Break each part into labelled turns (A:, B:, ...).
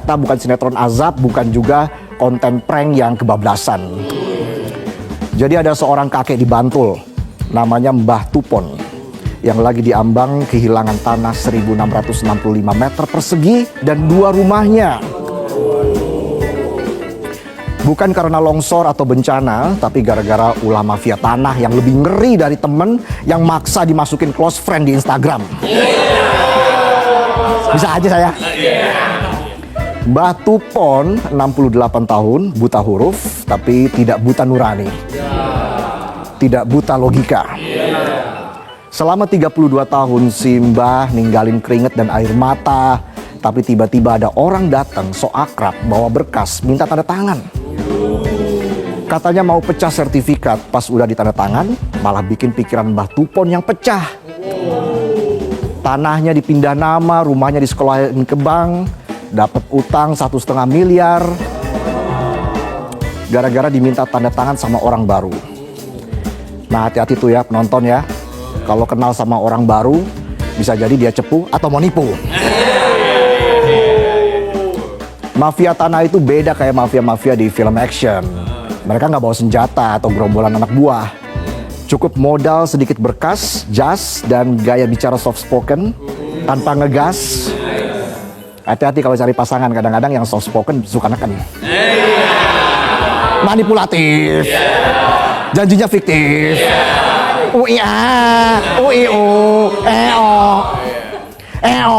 A: Bukan sinetron azab, bukan juga konten prank yang kebablasan. Jadi ada seorang kakek di Bantul, namanya Mbah Tupon, yang lagi diambang kehilangan tanah 1.665 meter persegi dan 2 rumahnya. Bukan karena longsor atau bencana, tapi gara-gara ulah mafia tanah yang lebih ngeri dari temen yang maksa dimasukin close friend di Instagram. Bisa aja saya. Mbah Tupon 68 tahun, buta huruf, tapi tidak buta nurani. Tidak buta logika. Selama 32 tahun si Mbah ninggalin keringet dan air mata, tapi tiba-tiba ada orang datang so akrab bawa berkas minta tanda tangan. Katanya mau pecah sertifikat, pas udah ditanda tangan malah bikin pikiran Mbah Tupon yang pecah. Tanahnya dipindah nama, rumahnya disekolahin ke bank, dapat utang 1,5 miliar gara-gara diminta tanda tangan sama orang baru. Nah, hati-hati tuh ya penonton ya. Kalau kenal sama orang baru, bisa jadi dia cepu atau mau nipu. Mafia tanah itu beda kayak mafia-mafia di film action. Mereka nggak bawa senjata atau gerombolan anak buah. Cukup modal sedikit berkas, jas, dan gaya bicara soft spoken tanpa ngegas. Hati-hati kalau cari pasangan, kadang-kadang yang soft spoken suka neken. Manipulatif. Janjinya fiktif. UIA, UIU, EO.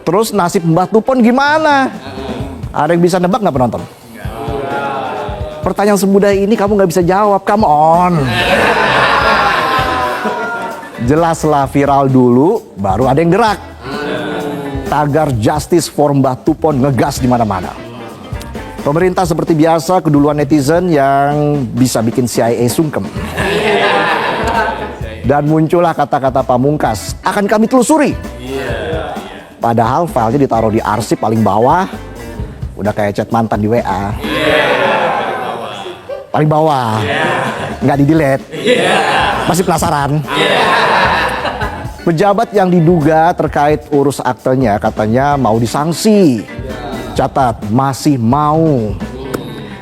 A: Terus nasib Mbah Tupon gimana? Ada yang bisa nebak nggak penonton? Pertanyaan semudah ini kamu nggak bisa jawab, come on. Jelaslah viral dulu, baru ada yang gerak. Tagar Justice for Mbah Tupon ngegas di mana-mana. Pemerintah seperti biasa keduluan netizen yang bisa bikin CIA sungkem. Dan muncullah kata-kata pamungkas, akan kami telusuri. Padahal filenya ditaruh di arsip paling bawah, udah kayak chat mantan di WA. Paling bawah, nggak di-delete. Masih penasaran? Pejabat yang diduga terkait urus aktenya katanya mau disanksi. Catat, masih mau.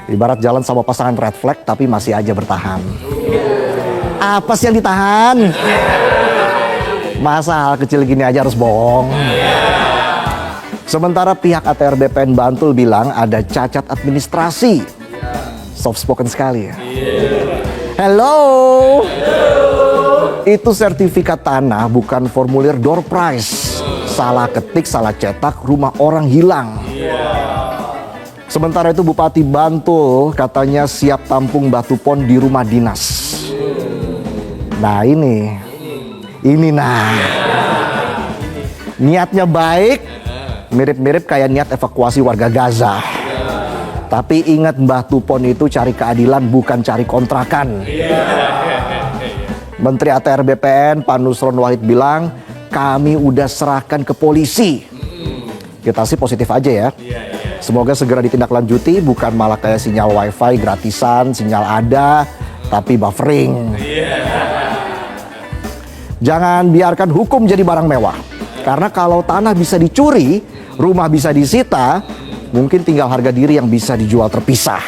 A: Ibarat jalan sama pasangan red flag tapi masih aja bertahan. Apa sih yang ditahan? Masa hal kecil gini aja harus bohong? Sementara pihak ATR BPN Bantul bilang ada cacat administrasi. Soft spoken sekali ya. Hello. Itu sertifikat tanah bukan formulir door prize. Salah ketik, salah cetak, rumah orang hilang. Sementara itu Bupati Bantul katanya siap tampung Mbah Tupon di rumah dinas. Nah ini nah. Niatnya baik, mirip-mirip kayak niat evakuasi warga Gaza. Tapi ingat Mbah Tupon itu cari keadilan bukan cari kontrakan. Menteri ATR BPN Pak Nusron Wahid bilang, kami udah serahkan ke polisi. Kita sih positif aja ya. Semoga segera ditindaklanjuti, bukan malah kayak sinyal wifi gratisan, sinyal ada, tapi buffering. Jangan biarkan hukum jadi barang mewah. Karena kalau tanah bisa dicuri, rumah bisa disita, mungkin tinggal harga diri yang bisa dijual terpisah.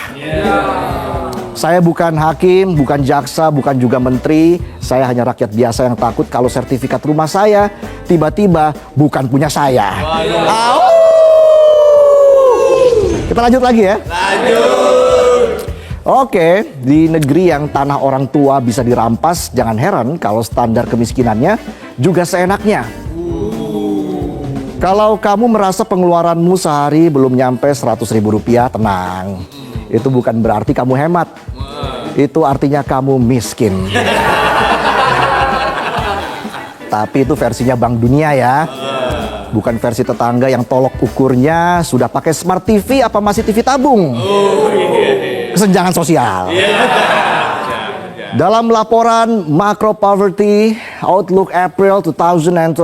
A: Saya bukan hakim, bukan jaksa, bukan juga menteri. Saya hanya rakyat biasa yang takut kalau sertifikat rumah saya tiba-tiba bukan punya saya. Kita lanjut lagi ya. Oke, di negeri yang tanah orang tua bisa dirampas, jangan heran kalau standar kemiskinannya juga seenaknya. Kalau kamu merasa pengeluaranmu sehari belum nyampe 100.000 rupiah, tenang. Itu bukan berarti kamu hemat. Itu artinya kamu miskin. Tapi itu versinya Bank Dunia ya. Bukan versi tetangga yang tolok ukurnya sudah pakai Smart TV apa masih TV tabung. Kesenjangan sosial. Dalam laporan Macro Poverty Outlook April 2025,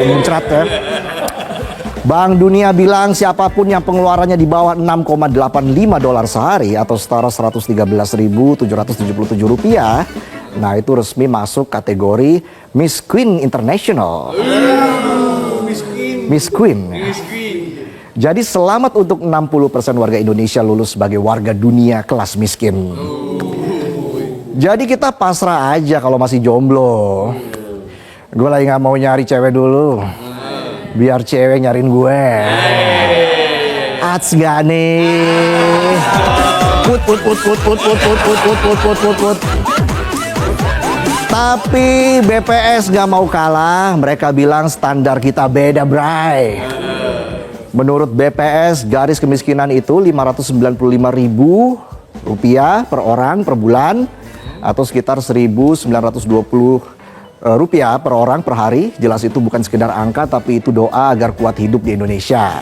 A: muncrat ya. Bank Dunia bilang siapapun yang pengeluarannya di bawah 6,85 dolar sehari atau setara 113.777 rupiah, nah itu resmi masuk kategori Miskin International.
B: Miskin.
A: Miss Queen. Jadi selamat untuk 60% warga Indonesia lulus sebagai warga dunia kelas miskin. Jadi kita pasrah aja kalau masih jomblo. Gue lagi gak mau nyari cewek dulu, biar cewek nyariin gue. Ats gak nih? Put. Tapi BPS gak mau kalah. Mereka bilang standar kita beda, bray. Menurut BPS, garis kemiskinan itu Rp595.000 per orang per bulan, atau sekitar Rp1.920 per orang per hari. Jelas itu bukan sekedar angka, tapi itu doa agar kuat hidup di Indonesia.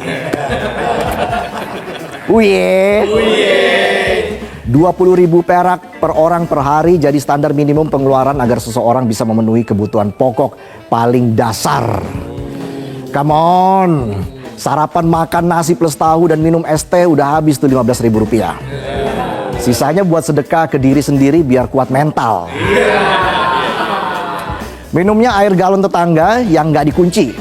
A: 20.000 perak per orang per hari jadi standar minimum pengeluaran agar seseorang bisa memenuhi kebutuhan pokok paling dasar. Come on, sarapan makan nasi plus tahu dan minum es teh udah habis tuh Rp15.000. Sisanya buat sedekah ke diri sendiri biar kuat mental. Minumnya air galon tetangga yang nggak dikunci.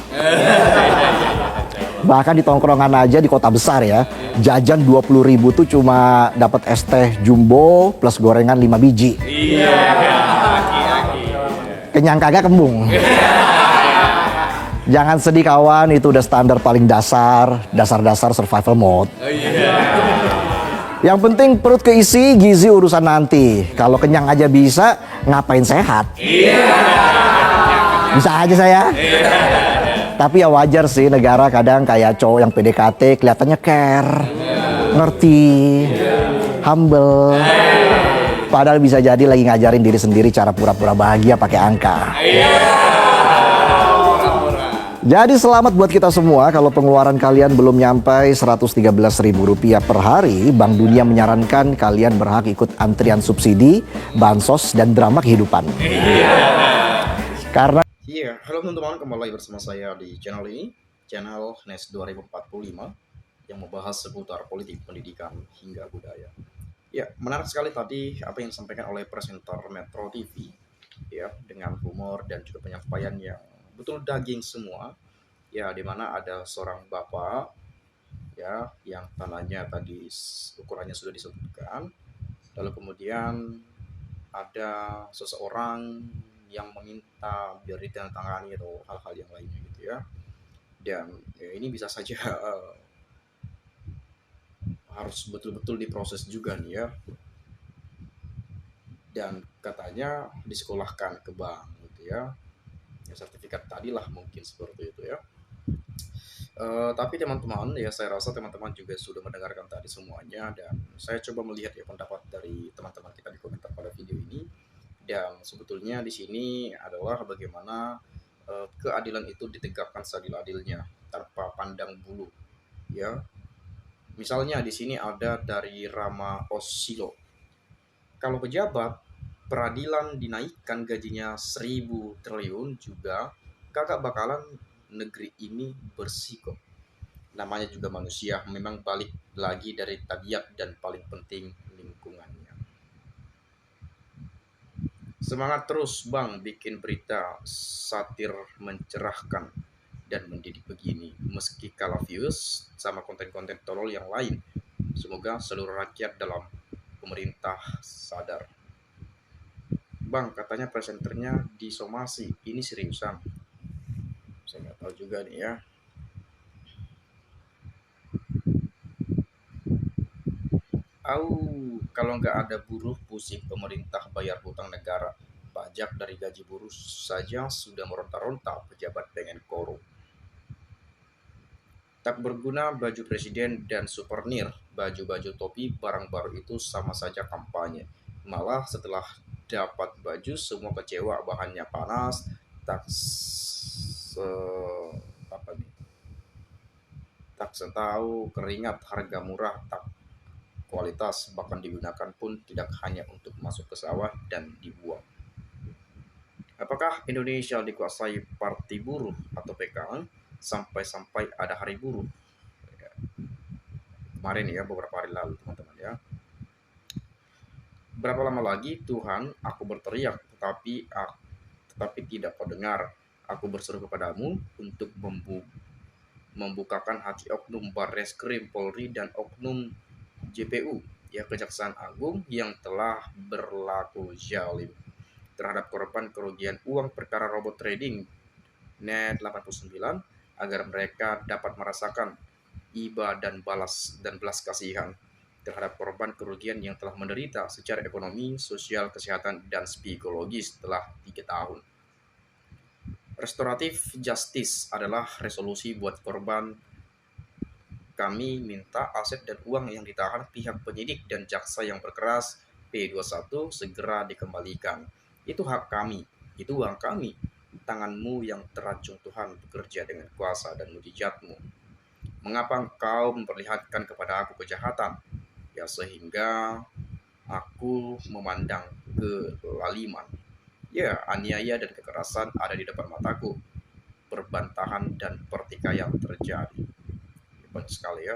A: Bahkan di tongkrongan aja di kota besar ya, jajan 20.000 tuh cuma dapat es teh jumbo plus gorengan 5 biji. Kenyang kagak kembung. Jangan sedih kawan, itu udah standar paling dasar survival mode. Yang penting perut keisi, gizi urusan nanti. Kalau kenyang aja bisa, ngapain sehat? Bisa aja saya. Tapi ya wajar sih, negara kadang kayak cowok yang PDKT kelihatannya care, ngerti, humble. Padahal bisa jadi lagi ngajarin diri sendiri cara pura-pura bahagia pakai angka. Jadi selamat buat kita semua. Kalau pengeluaran kalian belum nyampai Rp113.000 per hari, Bank Dunia menyarankan kalian berhak ikut antrian subsidi, bansos, dan drama kehidupan. Karena
B: halo teman-teman, kembali lagi bersama saya di channel ini, channel NES 2045 yang membahas seputar politik, pendidikan, hingga budaya. Ya, menarik sekali tadi apa yang disampaikan oleh presenter Metro TV, ya, dengan humor dan juga penyampaian yang betul daging semua, ya, dimana ada seorang bapak, ya, yang tanahnya tadi ukurannya sudah disebutkan, lalu kemudian ada seseorang yang meminta biar ditandatangani atau hal-hal yang lainnya gitu ya. Dan ya, ini bisa saja harus betul-betul diproses juga nih ya. Dan katanya disekolahkan ke bank gitu ya. Ya sertifikat tadi lah mungkin seperti itu ya. Tapi teman-teman ya, saya rasa teman-teman juga sudah mendengarkan tadi semuanya, dan saya coba melihat ya pendapat dari teman-teman kita di komentar pada video ini. Dan sebetulnya di sini adalah bagaimana keadilan itu ditegakkan seadil-adilnya tanpa pandang bulu, ya. Misalnya di sini ada dari Rama Osilo. Kalau pejabat peradilan dinaikkan gajinya 1.000 triliun juga kagak bakalan negeri ini bersih kok. Namanya juga manusia, memang balik lagi dari tabiat dan paling penting lingkungannya. Semangat terus Bang bikin berita satir mencerahkan dan mendidik begini, meski kalah views sama konten-konten tolol yang lain. Semoga seluruh rakyat dalam pemerintah sadar. Bang, katanya presenternya disomasi, ini seriusan? Saya nggak tahu juga nih ya. Kalau nggak ada buruh, pusing pemerintah bayar hutang negara. Pajak dari gaji buruh saja sudah meronta-ronta, pejabat pengen korup. Tak berguna baju presiden dan suvenir, baju-baju topi, barang baru itu sama saja kampanye. Malah setelah dapat baju semua kecewa, bahannya panas, tak apa nih? Tak setahu keringat, harga murah, tak kualitas, bahkan digunakan pun tidak hanya untuk masuk ke sawah dan dibuang. Apakah Indonesia dikuasai Parti Buruh atau PKN sampai-sampai ada hari buruh? Kemarin ya, beberapa hari lalu teman-teman ya. Berapa lama lagi Tuhan, aku berteriak tetapi tidak kau dengar. Aku berseru kepadamu untuk membukakan hati oknum Barreskrim Polri dan oknum JPU, ya Kejaksaan Agung yang telah berlaku zalim terhadap korban kerugian uang perkara robot trading Net 89 agar mereka dapat merasakan iba dan belas kasihan terhadap korban kerugian yang telah menderita secara ekonomi, sosial, kesehatan, dan psikologis setelah 3 tahun. Restoratif justice adalah resolusi buat korban. Kami minta aset dan uang yang ditahan pihak penyidik dan jaksa yang berkeras P21 segera dikembalikan. Itu hak kami, itu uang kami. Tanganmu yang teracung Tuhan bekerja dengan kuasa dan mujizatmu. Mengapa engkau memperlihatkan kepada aku kejahatan? Ya sehingga aku memandang kelaliman. Ya, aniaya dan kekerasan ada di depan mataku. Perbantahan dan pertikaian terjadi. Banyak sekali ya.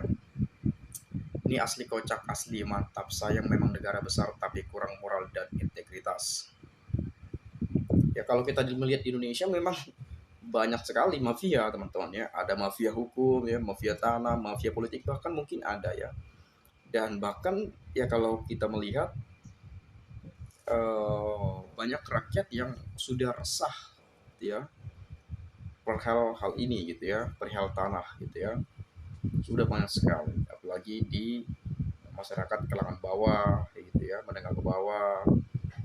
B: Ini asli kocak, asli mantap. Sayang memang negara besar tapi kurang moral dan integritas. Ya kalau kita melihat di Indonesia memang banyak sekali mafia teman-teman ya. Ada mafia hukum ya, mafia tanah, mafia politik bahkan mungkin ada ya. Dan bahkan ya kalau kita melihat banyak rakyat yang sudah resah gitu ya perihal hal ini gitu ya, perihal tanah gitu ya. Sudah banyak sekali apalagi di masyarakat kalangan bawah gitu ya, menengah ke bawah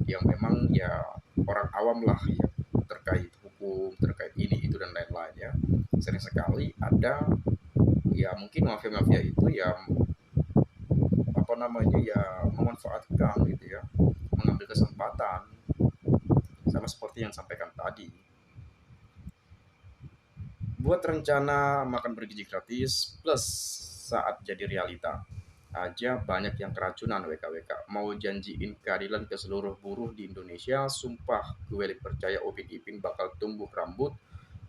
B: yang memang ya orang awam lah ya terkait hukum, terkait ini itu dan lain-lain ya. Sering sekali ada ya mungkin mafia-mafia itu ya apa namanya ya memanfaatkan gitu ya, mengambil kesempatan sama seperti yang sampaikan tadi. Buat rencana makan bergizi gratis plus saat jadi realita aja banyak yang keracunan WKWK. Mau janjiin keadilan ke seluruh buruh di Indonesia, sumpah gue lebih percaya Upin Ipin bakal tumbuh rambut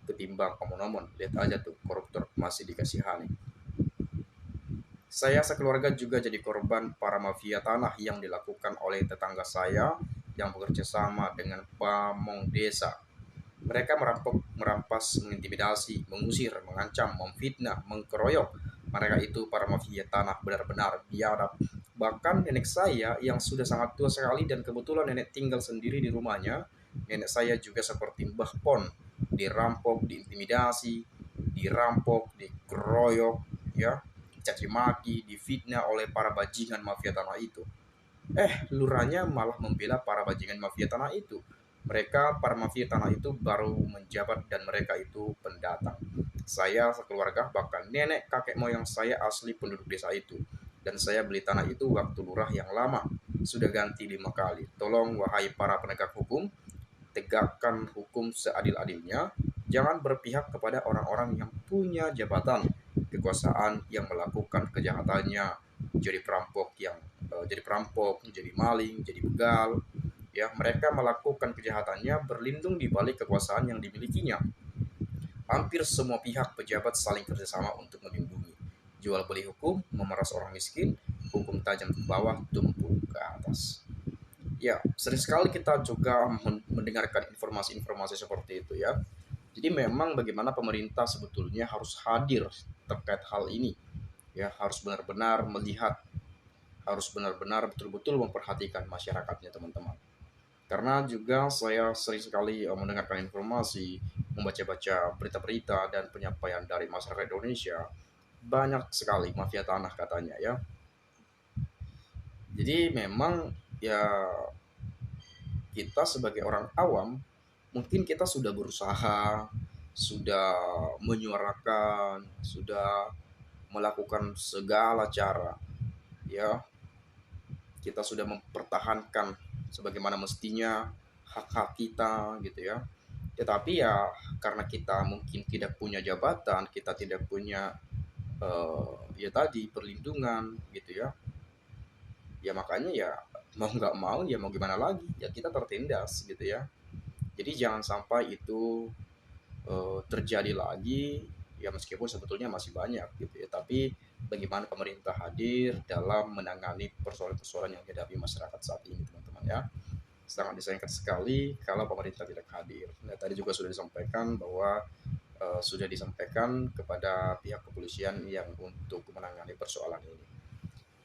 B: ketimbang omon-omon. Lihat aja tuh koruptor masih dikasihani. Saya sekeluarga juga jadi korban para mafia tanah yang dilakukan oleh tetangga saya yang bekerja sama dengan pamong desa. Mereka merampok, merampas, mengintimidasi, mengusir, mengancam, memfitnah, mengkeroyok. Mereka itu para mafia tanah benar-benar biadab. Bahkan nenek saya yang sudah sangat tua sekali dan kebetulan nenek tinggal sendiri di rumahnya, nenek saya juga seperti Mbah Pon, dirampok, diintimidasi, dirampok, dikeroyok, ya, caci maki, difitnah oleh para bajingan mafia tanah itu. Lurahnya malah membela para bajingan mafia tanah itu. Mereka, para mafia tanah itu baru menjabat dan mereka itu pendatang. Saya sekeluarga bahkan nenek kakek moyang saya asli penduduk desa itu. Dan saya beli tanah itu waktu lurah yang lama. Sudah ganti 5 kali. Tolong wahai para penegak hukum, tegakkan hukum seadil-adilnya. Jangan berpihak kepada orang-orang yang punya jabatan, kekuasaan yang melakukan kejahatannya. Jadi perampok, jadi maling, jadi begal. Ya, mereka melakukan kejahatannya berlindung di balik kekuasaan yang dimilikinya. Hampir semua pihak pejabat saling kerjasama untuk melindungi. Jual beli hukum, memeras orang miskin, hukum tajam ke bawah, tumpul ke atas. Ya, sering sekali kita juga mendengarkan informasi-informasi seperti itu ya. Jadi memang bagaimana pemerintah sebetulnya harus hadir terkait hal ini. Ya, harus benar-benar melihat, harus benar-benar betul-betul memperhatikan masyarakatnya teman-teman. Karena juga saya sering sekali mendengarkan informasi, membaca-baca berita-berita dan penyampaian dari masyarakat Indonesia, banyak sekali mafia tanah katanya ya. Jadi memang ya kita sebagai orang awam mungkin kita sudah berusaha, sudah menyuarakan, sudah melakukan segala cara ya. Kita sudah mempertahankan sebagaimana mestinya hak-hak kita gitu ya. Tetapi ya karena kita mungkin tidak punya jabatan, kita tidak punya ya tadi perlindungan gitu ya. Ya makanya ya mau nggak mau ya mau gimana lagi ya kita tertindas gitu ya. Jadi jangan sampai itu terjadi lagi ya meskipun sebetulnya masih banyak gitu ya. Tapi bagaimana pemerintah hadir dalam menangani persoalan-persoalan yang dihadapi masyarakat saat ini teman-teman ya. Sangat disayangkan sekali kalau pemerintah tidak hadir. Nah, tadi juga sudah disampaikan bahwa sudah disampaikan kepada pihak kepolisian yang untuk menangani persoalan ini.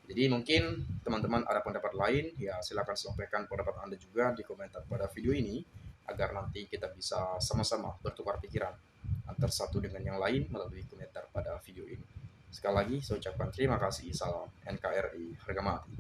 B: Jadi mungkin teman-teman ada pendapat lain, ya silakan sampaikan pendapat Anda juga di komentar pada video ini, agar nanti kita bisa sama-sama bertukar pikiran antar satu dengan yang lain melalui komentar pada video ini. Sekali lagi saya ucapkan terima kasih. Salam NKRI harga mati.